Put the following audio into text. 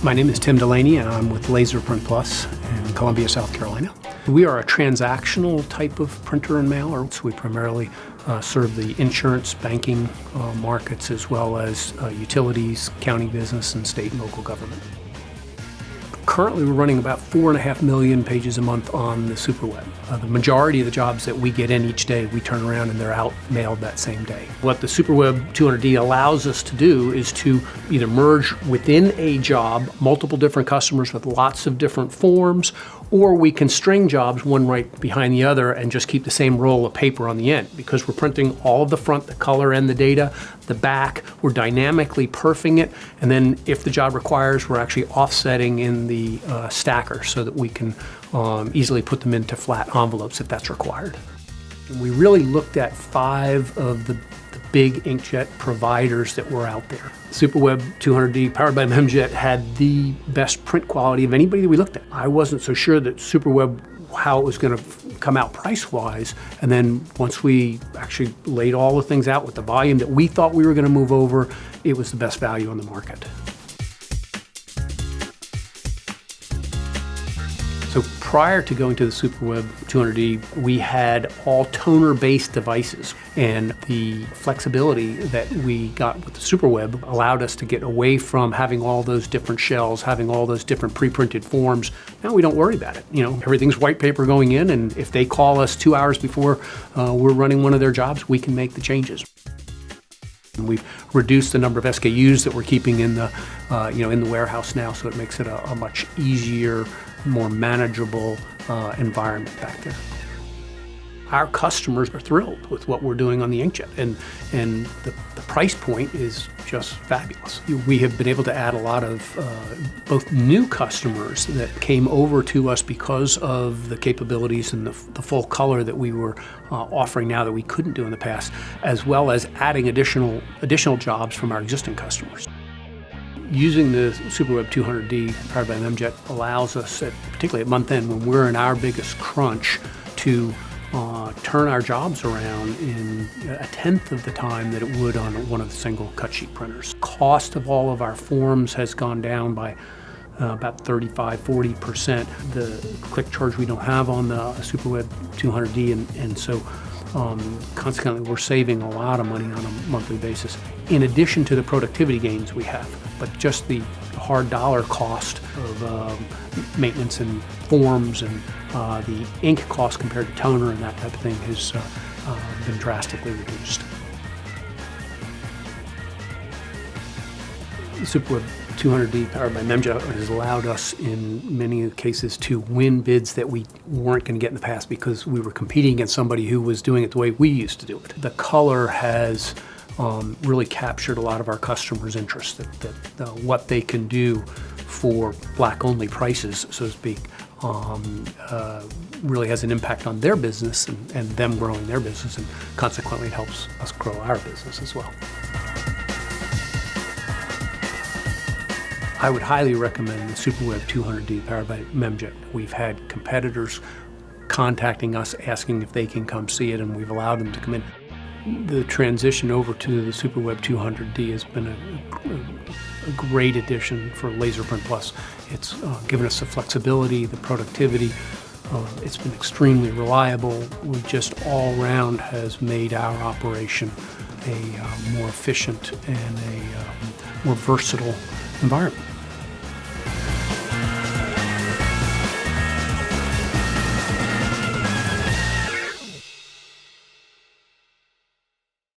My name is Tim Delaney, and I'm with LaserPrint Plus in Columbia, South Carolina. We are a transactional type of printer and mailer, so we primarily serve the insurance, banking markets, as well as utilities, county business, and state and local government. Currently, we're running about 4.5 million pages a month on the superweb. The majority of the jobs that we get in each day, we turn around and they're out mailed that same day. What the Superweb 200D allows us to do is to either merge within a job multiple different customers with lots of different forms, or we can string jobs one right behind the other and just keep the same roll of paper on the end. Because we're printing all of the front, the color, and the data, the back, we're dynamically perfing it, and then if the job requires, we're actually offsetting in the stacker so that we can easily put them into flat envelopes if that's required. And we really looked at 5 of the big inkjet providers that were out there. Superweb 200D powered by Memjet had the best print quality of anybody that we looked at. I wasn't so sure that Superweb, how it was going to come out price-wise, and then once we actually laid all the things out with the volume that we thought we were going to move over, it was the best value on the market. So prior to going to the Superweb 200D, we had all toner-based devices, and the flexibility that we got with the Superweb allowed us to get away from having all those different shells, having all those different pre-printed forms. Now we don't worry about it. You know, everything's white paper going in, and if they call us 2 hours before we're running one of their jobs, we can make the changes. We've reduced the number of SKUs that we're keeping in the, in the warehouse now, so it makes it a much easier, more manageable environment back there. Our customers are thrilled with what we're doing on the inkjet, and the price point is just fabulous. We have been able to add a lot of both new customers that came over to us because of the capabilities and the full color that we were offering now that we couldn't do in the past, as well as adding additional jobs from our existing customers. Using the Superweb 200D powered by Memjet allows us, particularly at month end when we're in our biggest crunch, to turn our jobs around in 1/10 of the time that it would on one of the single cut sheet printers. Cost of all of our forms has gone down by about 35–40%. The click charge we don't have on the Superweb 200D, and so consequently we're saving a lot of money on a monthly basis, in addition to the productivity gains we have. But just the hard dollar cost of maintenance and forms and the ink cost compared to toner and that type of thing has been drastically reduced. The Superweb 200D powered by Memjet has allowed us in many cases to win bids that we weren't going to get in the past because we were competing against somebody who was doing it the way we used to do it. The color has really captured a lot of our customers' interest, that what they can do for black-only prices, so to speak, really has an impact on their business and them growing their business, and consequently it helps us grow our business as well. I would highly recommend the Superweb 200D powered by Memjet. We've had competitors contacting us asking if they can come see it, and we've allowed them to come in. The transition over to the Superweb 200D has been a great addition for LaserPrint Plus. It's given us the flexibility, the productivity. It's been extremely reliable. We just all around has made our operation a more efficient and a more versatile environment.